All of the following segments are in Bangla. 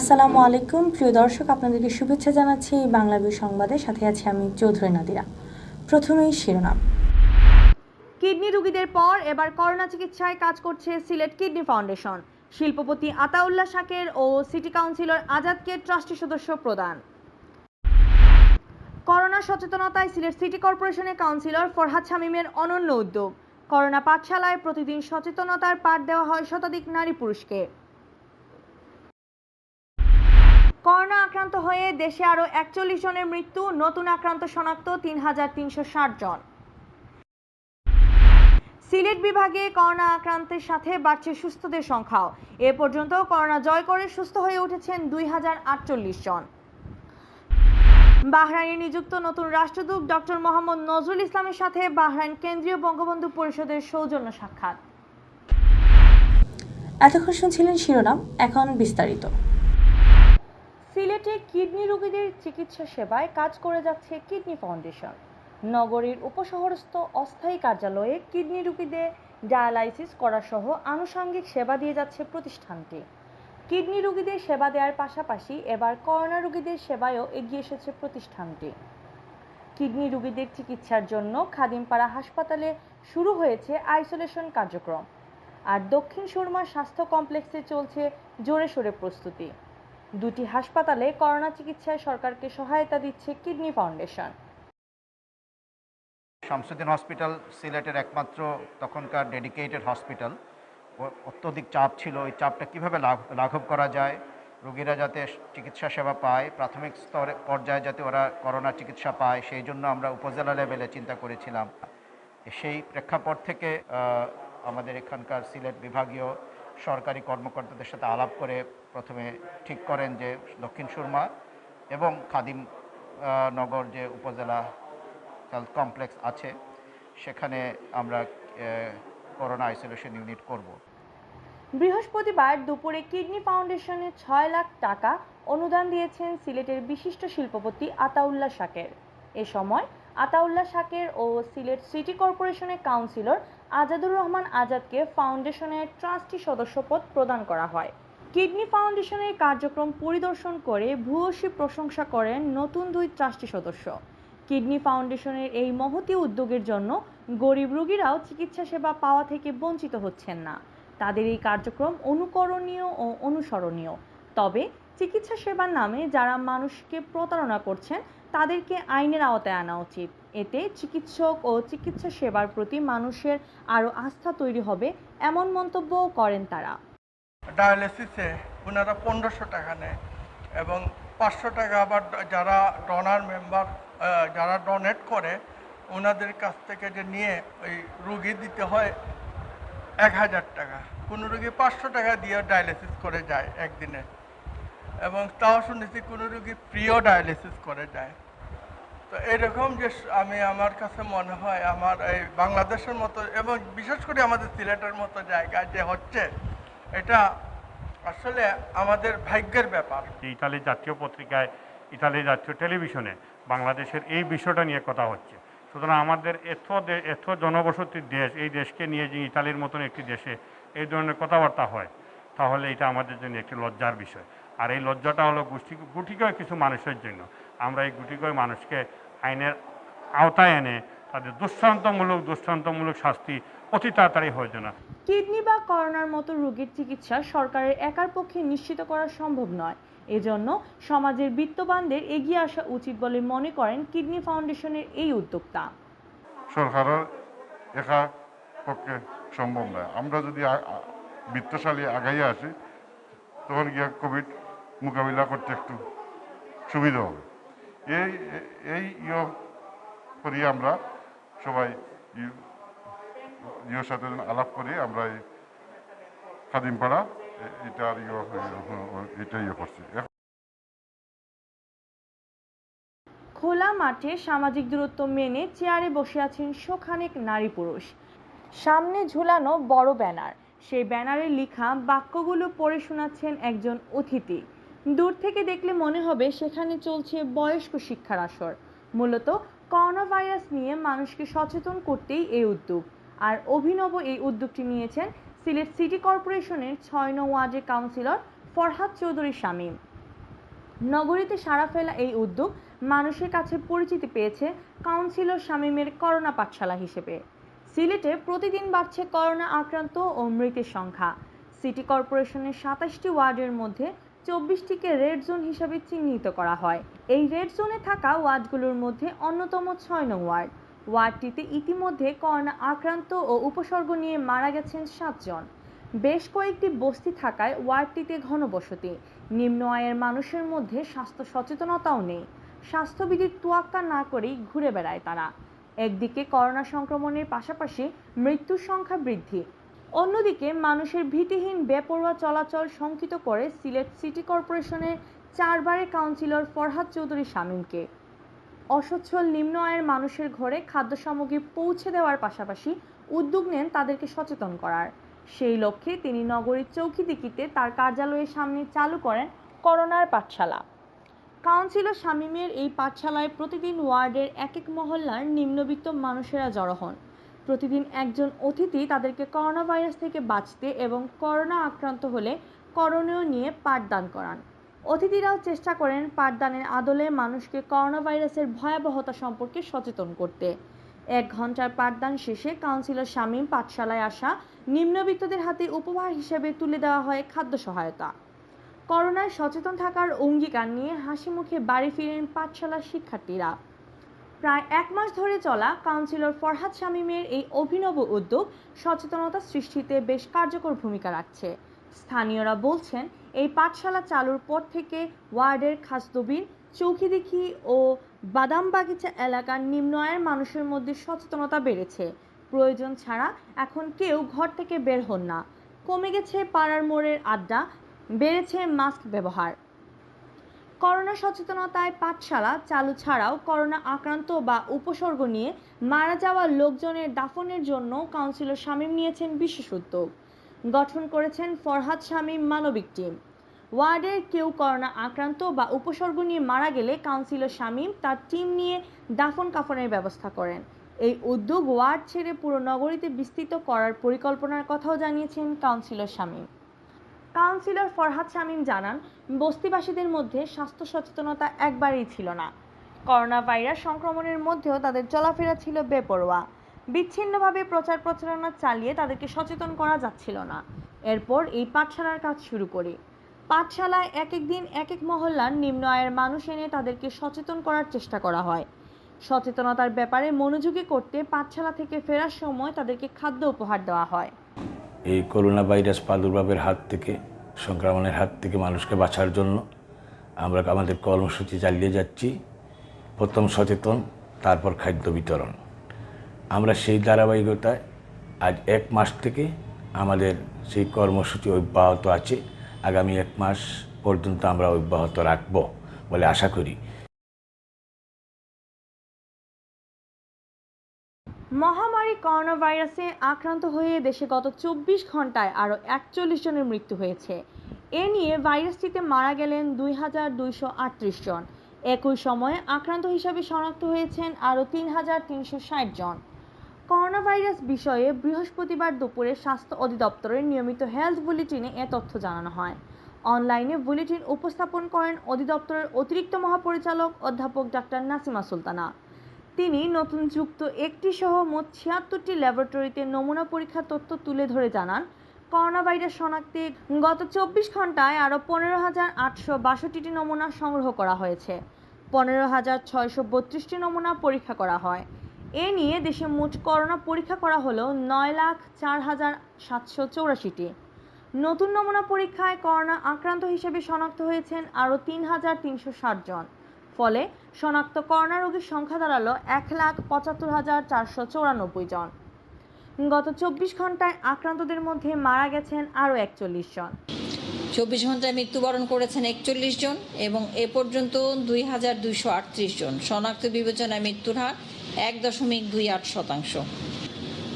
আসসালামু আলাইকুম প্রিয় দর্শক, আপনাদেরকে শুভেচ্ছা জানাচ্ছি বাংলাদেশ সংবাদের সাথে আছি আমি চৌধুরী নাদিরা। প্রথমেই শিরোনাম। কিডনি রোগীদের পর এবার করোনা চিকিৎসায় কাজ করছে সিলেট কিডনি ফাউন্ডেশন। শিল্পপতি আতাউল্লাহ শাকের ও সিটি কাউন্সিলর আজাদকে ট্রাস্টি সদস্য প্রদান। করোনা সচেতনতায় সিলেট সিটি কর্পোরেশনের কাউন্সিলর ফরহাদ শামীমের অনন্য উদ্যোগ। করোনা পাঠশালায় প্রতিদিন সচেতনতার পাঠ দেওয়া হয় শতাধিক নারী পুরুষকে। করোনা আক্রান্ত হয়ে দেশে আরও ৪১ জনের মৃত্যু, নতুন আক্রান্ত শনাক্ত ৩,৩৬০ জন। সিলেট বিভাগে করোনা আক্রান্তের সাথে বাড়ছে সুস্থদের সংখ্যাও। এ পর্যন্ত করোনা জয় করে সুস্থ হয়ে উঠেছেন ২,০৪৮ জন। বাহরাইনে নিযুক্ত নতুন রাষ্ট্রদূত ডক্টর মোহাম্মদ নজরুল ইসলামের সাথে বাহরাইন কেন্দ্রীয় বঙ্গবন্ধু পরিষদের সৌজন্য সাক্ষাৎ। এতক্ষণ শুনছিলেন শিরোনাম, এখন বিস্তারিত। সিলেটে কিডনি রোগীদের চিকিৎসা সেবায় কাজ করে যাচ্ছে কিডনি ফাউন্ডেশন। নগরীর উপশহরস্থ অস্থায়ী কার্যালয়ে কিডনি রোগীদের ডায়ালাইসিস করা সহ আনুষঙ্গিক সেবা দিয়ে যাচ্ছে প্রতিষ্ঠানটি। কিডনি রোগীদের সেবা দেওয়ার পাশাপাশি এবার করোনা রোগীদের সেবায়ও এগিয়ে এসেছে প্রতিষ্ঠানটি। কিডনি রোগীদের চিকিৎসার জন্য খাদিমপাড়া হাসপাতালে শুরু হয়েছে আইসোলেশন কার্যক্রম, আর দক্ষিণ সুরমা স্বাস্থ্য কমপ্লেক্সে চলছে জোরে সোরে প্রস্তুতি। দুটি হাসপাতালে করোনা চিকিৎসায় সরকারকে সহায়তা দিচ্ছে কিডনি ফাউন্ডেশন। শামসুদ্দিন হসপিটাল সিলেটের একমাত্র তখনকার ডেডিকেটেড হসপিটাল। অত্যধিক চাপ ছিল, ওই চাপটা কীভাবে লাঘব করা যায়, রোগীরা যাতে চিকিৎসা সেবা পায়, প্রাথমিক স্তরে পর্যায়ে যাতে ওরা করোনা চিকিৎসা পায়, সেই জন্য আমরা উপজেলা লেভেলে চিন্তা করেছিলাম। সেই প্রেক্ষাপট থেকে আমাদের এখানকার সিলেট বিভাগীয় সরকারি কর্মকর্তাদের সাথে আলাপ করে প্রথমে ঠিক করেন যে দক্ষিণ সুরমা এবং খাদিম নগর যে উপজেলা হেলথ কমপ্লেক্স আছে সেখানে আমরা করোনা আইসোলেশন ইউনিট করব। বৃহস্পতিবার দুপুরে কিডনি ফাউন্ডেশনে ৬ লাখ টাকা অনুদান দিয়েছেন সিলেটের বিশিষ্ট শিল্পপতি আতাউল্লাহ শাকের। এ সময় আতাউল্লাহ শাকের ও সিলেট সিটি কর্পোরেশনের কাউন্সিলর আজাদুর রহমান আজাদকে ফাউন্ডেশনের ট্রাস্টি সদস্যপদ প্রদান করা হয়। কিডনি ফাউন্ডেশনের কার্যক্রম পরিদর্শন করে ভূয়সী প্রশংসা করেন নতুন দুই ট্রাস্টি সদস্য। কিডনি ফাউন্ডেশনের এই মহতী উদ্যোগের জন্য গরিব রোগীরাও চিকিৎসা সেবা পাওয়া থেকে বঞ্চিত হচ্ছেন না। তাদের এই কার্যক্রম অনুকরণীয় ও অনুসরণীয়। তবে চিকিৎসা সেবার নামে যারা মানুষকে প্রতারণা করছেন তাদেরকে আইনের আওতায় আনা উচিত। এতে চিকিৎসক ও চিকিৎসা সেবার প্রতি মানুষের আরও আস্থা তৈরি হবে, এমন মন্তব্যও করেন তারা। ডায়ালিসিসে ওনারা ১৫০০ টাকা নেয় এবং ৫০০ টাকা আবার যারা ডোনার মেম্বার যারা ডোনেট করে ওনাদের কাছ থেকে যে নিয়ে ওই রুগী দিতে হয় ১,০০০ টাকা। কোনো রুগী ৫০০ টাকা দিয়ে ডায়ালিসিস করে যায় একদিনে, এবং তাও শুনেছি কোনো রুগী প্রিয় ডায়ালিসিস করে যায়। তো এরকম যে আমার কাছে মনে হয় আমার এই বাংলাদেশের মতো এবং বিশেষ করে আমাদের সিলেটের মতো জায়গায় যে হচ্ছে, এটা আসলে আমাদের ভাগ্যের ব্যাপার। ইতালির জাতীয় পত্রিকায়, ইতালির জাতীয় টেলিভিশনে বাংলাদেশের এই বিষয়টা নিয়ে কথা হচ্ছে। সুতরাং আমাদের এত জনবসতির দেশ, এই দেশকে নিয়ে যে ইতালির মতন একটি দেশে এই ধরনের কথাবার্তা হয়, তাহলে এটা আমাদের জন্য একটি লজ্জার বিষয়। আর এই লজ্জাটা হলো গুটিকয় কিছু মানুষের জন্য। আমরা এই গুটিকয় মানুষকে আইনের আওতায় এনে তাদের দৃষ্টান্তমূলক শাস্তি অতি তাড়াতাড়ি হয়ে যায় না। কিডনি বা করোনার মতো রোগীর চিকিৎসা সরকারের একার পক্ষে নিশ্চিত করা সম্ভব নয়। এজন্য সমাজের বিত্তবানদের এগিয়ে আসা উচিত বলে মনে করেন কিডনি ফাউন্ডেশনের এই উদ্যোক্তা। সরকারের একা পক্ষে সম্ভব নয়। আমরা যদি বিত্তশালী আগাইয়া আসি তখন গিয়া কোভিড মোকাবিলা করতে একটু সুবিধা হবে। এই করি আমরা সবাই ইয়ের সাথে আলাপ করি, আমরা এই খাদিমপাড়া এটাই করছি। খোলা মাঠে সামাজিক দূরত্ব মেনে চেয়ারে বসে আছেন শোখানেক নারী পুরুষ। সামনে ঝুলানো বড় ব্যানার, সেই ব্যানারে লেখা বাক্যগুলো পড়ে শোনাচ্ছেন একজন অতিথি। দূর থেকে দেখলে মনে হবে সেখানে চলছে বয়স্ক শিক্ষার আসর। মূলত করোনা ভাইরাস নিয়ে মানুষকে সচেতন করতেই এই উদ্যোগ। আর অভিনব এই উদ্যোগটি নিয়েছেন সিলেট সিটি কর্পোরেশনের ৬ নং ওয়ার্ডের কাউন্সিলর ফরহাদ চৌধুরী শামীম। নগরীতে সাড়া ফেলা এই উদ্যোগ মানুষের কাছে পরিচিতি পেয়েছে কাউন্সিলর শামীমের করোনা পাঠশালা হিসেবে। সিলেটে প্রতিদিন বাড়ছে করোনা আক্রান্ত ও মৃতের সংখ্যা। সিটি কর্পোরেশনের ২৭টি ওয়ার্ডের মধ্যে ২৪টিকে রেড জোন হিসাবে চিহ্নিত করা হয়। এই রেড জোনে থাকা ওয়ার্ডগুলোর মধ্যে অন্যতম ৬ নং ওয়ার্ড। ওয়ার্ডটিতে ইতিমধ্যে করোনা আক্রান্ত ও উপসর্গ নিয়ে মারা গেছেন ৭ জন। বেশ কয়েকটি বস্তি থাকায় ওয়ার্ডটিতে ঘনবসতি। নিম্ন আয়ের মানুষের মধ্যে স্বাস্থ্য সচেতনতাও নেই। স্বাস্থ্যবিধির তোয়াক্কা না করেই ঘুরে বেড়ায় তারা। একদিকে করোনা সংক্রমণের পাশাপাশি মৃত্যুর সংখ্যা বৃদ্ধি, অন্যদিকে মানুষের ভীতিহীন বেপরোয়া চলাচল শঙ্কিত করে সিলেট সিটি কর্পোরেশনের ৪ বারের কাউন্সিলর ফরহাদ চৌধুরী শামীমকে। অসচ্ছল নিম্ন আয়ের মানুষের ঘরে খাদ্য সামগ্রী পৌঁছে দেওয়ার পাশাপাশি উদ্যোগ নেন তাদেরকে সচেতন করার। সেই লক্ষ্যে তিনি নগরীর চৌকিদিকিতে তার কার্যালয়ের সামনে চালু করেন করোনার পাঠশালা। কাউন্সিলর শামীমের এই পাঠশালায় প্রতিদিন ওয়ার্ডের এক এক মহল্লার নিম্নবিত্ত মানুষেরা জড়ো হন। প্রতিদিন একজন অতিথি তাদেরকে করোনা ভাইরাস থেকে বাঁচতে এবং করোনা আক্রান্ত হলে করণীয় নিয়ে পাঠদান করান। অতিথিরাও চেষ্টা করেন পাঠদানের আদলে মানুষকে করোনা ভাইরাসের ভয়াবহতা সম্পর্কে সচেতন করতে। ১ ঘন্টার পাঠদান শেষে কাউন্সিলর শামীম পাঠশালায় আসা নিম্নবিত্তদের হাতে উপহার হিসেবে তুলে দেওয়া হয় খাদ্য সহায়তা। করোনায় সচেতন থাকার অঙ্গীকার নিয়ে হাসি মুখে বাড়ি ফিরেন পাঠশালার শিক্ষার্থীরা। প্রায় ১ মাস ধরে চলা কাউন্সিলর ফরহাদ শামীমের এই অভিনব উদ্যোগ সচেতনতা সৃষ্টিতে বেশ কার্যকর ভূমিকা রাখছে। স্থানীয়রা বলছেন, এই পাঠশালা চালুর পর থেকে ওয়ার্ডের খাসদবির, চৌকিদিঘি ও বাদামবাগিচা এলাকার নিম্ন আয়ের মানুষের মধ্যে সচেতনতা বেড়েছে। প্রয়োজন ছাড়া এখন কেউ ঘর থেকে বের হন না। কমে গেছে পাড়ার মোড়ের আড্ডা, বেড়েছে মাস্ক ব্যবহার। করোনা সচেতনতায় পাঠশালা চালু ছাড়াও করোনা আক্রান্ত বা উপসর্গ নিয়ে মারা যাওয়া লোকজনের দাফনের জন্য কাউন্সিলর শামীম নিয়েছেন বিশেষ উদ্যোগ। গঠন করেছেন ফরহাদ শামীম মানবিক টিম। ওয়ার্ডের কেউ করোনা আক্রান্ত বা উপসর্গ নিয়ে মারা গেলে কাউন্সিলর শামীম তার টিম নিয়ে দাফন কাফনের ব্যবস্থা করেন। এই উদ্যোগ ওয়ার্ড ছেড়ে পুরো নগরীতে বিস্তৃত করার পরিকল্পনার কথাও জানিয়েছেন কাউন্সিলর শামীম। কাউন্সিলর ফরহাদ শামীম জানান, বস্তিবাসীদের মধ্যে স্বাস্থ্য সচেতনতা একবারেই ছিল না। করোনা ভাইরাস সংক্রমণের মধ্যেও তাদের চলাফেরা ছিল বেপরোয়া। বিচ্ছিন্নভাবে প্রচার প্রচারণা চালিয়ে তাদেরকে সচেতন করা যাচ্ছিল না। এরপর এই পাঠশালার কাজ শুরু করি। পাঠশালায় এক এক দিন এক এক মহল্লার নিম্ন আয়ের মানুষ এনে তাদেরকে সচেতন করার চেষ্টা করা হয়। সচেতনতার ব্যাপারে মনোযোগী করতে পাঠশালা থেকে ফেরার সময় তাদেরকে খাদ্য উপহার দেওয়া হয়। এই করোনা ভাইরাস প্রাদুর্ভাবের হাত থেকে, সংক্রমণের হাত থেকে মানুষকে বাঁচার জন্য আমরা আমাদের কর্মসূচি চালিয়ে যাচ্ছি। প্রথম সচেতন, তারপর খাদ্য বিতরণ। আমরা সেই ধারাবাহিকতায় আজ ১ মাস থেকে আমাদের সেই কর্মসূচি অব্যাহত আছে। আগামী ১ মাস পর্যন্ত আমরা অব্যাহত রাখব বলে আশা করি। মহামারী করোনা ভাইরাসে আক্রান্ত হয়ে দেশে গত ২৪ ঘন্টায় আরও ৪১ জনের মৃত্যু হয়েছে। এ নিয়ে ভাইরাসটিতে মারা গেলেন ২,২৩৮ জন। একই সময়ে আক্রান্ত হিসাবে শনাক্ত হয়েছেন আরও ৩,৩৬০ জন। করোনা ভাইরাস বিষয়ে বৃহস্পতিবার দুপুরে স্বাস্থ্য অধিদপ্তরের নিয়মিত হেলথ বুলেটিনে এ তথ্য জানানো হয়। অনলাইনে বুলেটিন উপস্থাপন করেন অধিদপ্তরের অতিরিক্ত মহাপরিচালক অধ্যাপক ডাক্তার নাসিমা সুলতানা। তিনি নতুন যুক্ত একটি সহ মোট ৭৬টি ল্যাবরেটরিতে নমুনা পরীক্ষার তথ্য তুলে ধরে জানান, করোনা ভাইরাস শনাক্তে গত ২৪ ঘন্টায় আরও ১৫,৮৬২টি নমুনা সংগ্রহ করা হয়েছে। ১৫,৬৩২টি নমুনা পরীক্ষা করা হয়। এ নিয়ে দেশে মোট করোনা পরীক্ষা করা হলো ৯,০৪,৭৮৪টি। নতুন নমুনা পরীক্ষায় করোনা আক্রান্ত হিসেবে শনাক্ত হয়েছেন আরও ৩,৩৬০ জন। ফলে শনাক্ত করোনা রোগীর সংখ্যা দাঁড়ালো ১,৭৫,৪৯৪ জন। গত ২৪ ঘন্টায় আক্রান্তদের মধ্যে মারা গেছেন আরও ৪১ জন। ২৪ ঘন্টায় মৃত্যুবরণ করেছেন ৪১ জন এবং এ পর্যন্ত ২,২৩৮ জন। শনাক্ত বিবেচনায় মৃত্যুর হার ১.২৮%।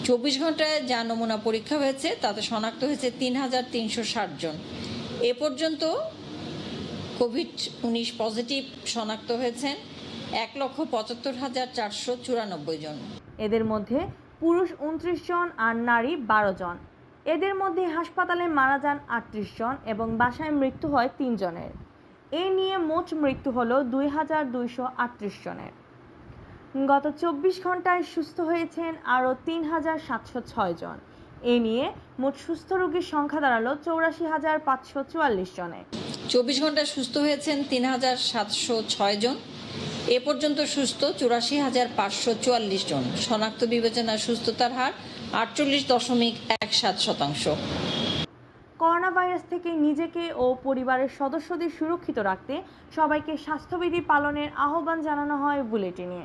২৪ ঘন্টায় যা নমুনা পরীক্ষা হয়েছে তাতে শনাক্ত হয়েছে ৩,৩৬০ জন। এ পর্যন্ত কোভিড-১৯ পজিটিভ শনাক্ত হয়েছেন ১,৭৫,৪৯৪ জন। এদের মধ্যে পুরুষ ২৯ জন আর নারী ১২ জন। এদের মধ্যে হাসপাতালে মারা যান ৩৮ জন এবং বাসায় মৃত্যু হয় ৩ জনের। এ নিয়ে মোট মৃত্যু হলো 2238 জনের। গত 24 ঘন্টায় সুস্থ হয়েছেন আরও 3706 জন। এ নিয়ে মোট সুস্থ রোগীর সংখ্যা দাঁড়ালো 84,544 জনে। 24 ঘন্টায় সুস্থ হয়েছেন 3706 জন। এ পর্যন্ত সুস্থ 84,544 জন। শনাক্ত বিবেচনায় সুস্থতার হার 48.17%। করোনা ভাইরাস থেকে নিজেকে ও পরিবারের সদস্যদের সুরক্ষিত রাখতে সবাইকে স্বাস্থ্যবিধি পালনের আহ্বান জানানো হয় বুলেটিনে।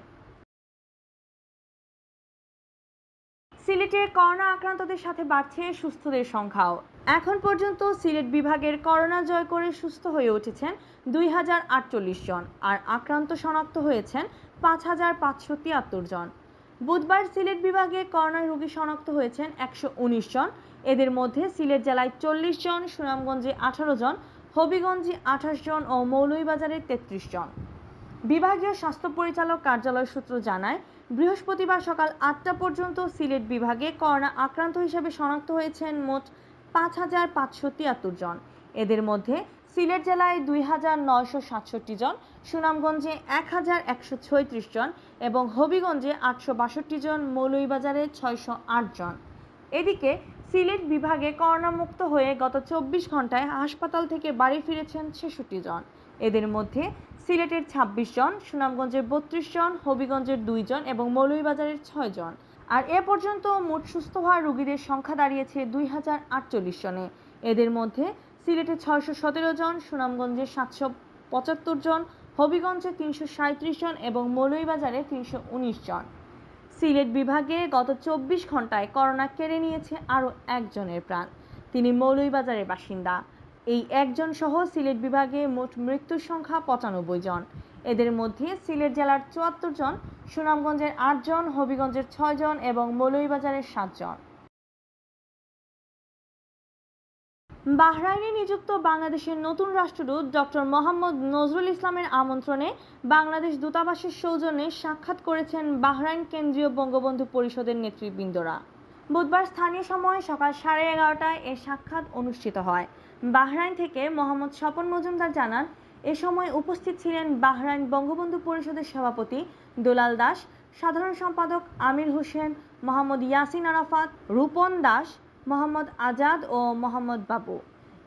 সিলেটে করোনা আক্রান্তদের সাথে বাড়ছে সুস্থদের সংখ্যাও। এখন পর্যন্ত সিলেট বিভাগের করোনা জয় করে সুস্থ হয়ে উঠেছেন 2048 জন, আর আক্রান্ত শনাক্ত হয়েছেন 5573 জন। বুধবার সিলেট বিভাগে করোনা রোগী শনাক্ত হয়েছেন 119 জন। এদের মধ্যে সিলেট জেলায় 40 জন, সুনামগঞ্জে 18 জন, হবিগঞ্জে 28 জন ও মৌলভীবাজারে 33 জন। বিভাগীয় স্বাস্থ্য পরিচালক কার্যালয় সূত্র জানায়, বৃহস্পতিবার সকাল 8টা পর্যন্ত সিলেট বিভাগে করোনা আক্রান্ত হিসেবে শনাক্ত হয়েছেন মোট 5573 জন। এদের মধ্যে সিলেট জেলায় 2967 জন, সুনামগঞ্জে 1136 জন এবং হবিগঞ্জে 862 জন, মৌলভীবাজারে 608 জন। এদিকে সিলেট বিভাগে করোনা মুক্ত হয়ে গত 24 ঘন্টায় হাসপাতাল থেকে বাড়ি ফিরেছেন 66 জন। এদের মধ্যে সিলেটের 26 জন, সুনামগঞ্জের 32 জন, হবিগঞ্জের 2 জন এবং মৌলভীবাজারের 6 জন। আর এ পর্যন্ত মোট সুস্থ হওয়া রোগীদের সংখ্যা দাঁড়িয়েছে 2048 জনে। এদের মধ্যে সিলেটে 617 জন, সুনামগঞ্জে 775 জন, হবিগঞ্জে 337 জন এবং মৌলভীবাজারে 319 জন। সিলেট বিভাগে গত 24 ঘন্টায় করোনা কেড়ে নিয়েছে আরও একজনের প্রাণ। তিনি মৌলভীবাজারের বাসিন্দা। এই একজন সহ সিলেট বিভাগে মোট মৃত্যুর সংখ্যা 95 জন। এদের মধ্যে সিলেট জেলার 74 জন, সুনামগঞ্জের 8 জন, হবিগঞ্জের 6 জন এবং মৌলভীবাজারের 7 জন। বাহরাইনে নিযুক্ত বাংলাদেশের নতুন রাষ্ট্রদূত ডক্টর মোহাম্মদ নজরুল ইসলামের আমন্ত্রণে বাংলাদেশ দূতাবাসের সৌজন্যে সাক্ষাৎ করেছেন বাহরাইন কেন্দ্রীয় বঙ্গবন্ধু পরিষদের নেতৃবৃন্দরা। বুধবার স্থানীয় সময় সকাল 11:30টায় এ সাক্ষাৎ অনুষ্ঠিত হয়। বাহরাইন থেকে মোহাম্মদ স্বপন মজুমদার জানান, এ সময় উপস্থিত ছিলেন বাহরাইন বঙ্গবন্ধু পরিষদের সভাপতি দুলাল দাস, সাধারণ সম্পাদক আমির হোসেন, মোহাম্মদ ইয়াসিন আরাফাত, রূপন দাস, মোহাম্মদ আজাদ ও মোহাম্মদ বাবু।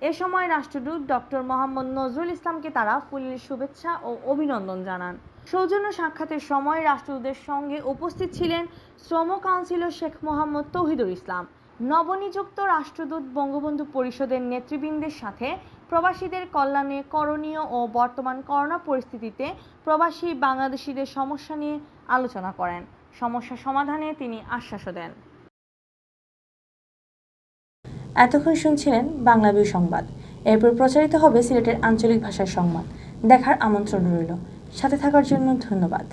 এ সময় রাষ্ট্রদূত ডক্টর মোহাম্মদ নজরুল ইসলামকে তারা ফুলের শুভেচ্ছা ও অভিনন্দন জানান। সৌজন্য সাক্ষাতের সময় রাষ্ট্রদূতের সঙ্গে উপস্থিত ছিলেন শ্রম কাউন্সিলর শেখ মোহাম্মদ তৌহিদুল ইসলাম। নবনিযুক্ত রাষ্ট্রদূত বঙ্গবন্ধু পরিষদের নেতৃবৃন্দের সাথে প্রবাসীদের কল্যাণে করণীয় ও বর্তমান করোনা পরিস্থিতিতে প্রবাসী বাংলাদেশিদের সমস্যা নিয়ে আলোচনা করেন। সমস্যা সমাধানে তিনি আশ্বাসও দেন। এতক্ষণ শুনছিলেন বাংলা বিউ সংবাদ। এরপর প্রচারিত হবে সিলেটের আঞ্চলিক ভাষার সংবাদ। দেখার আমন্ত্রণ রইল। সাথে থাকার জন্য ধন্যবাদ।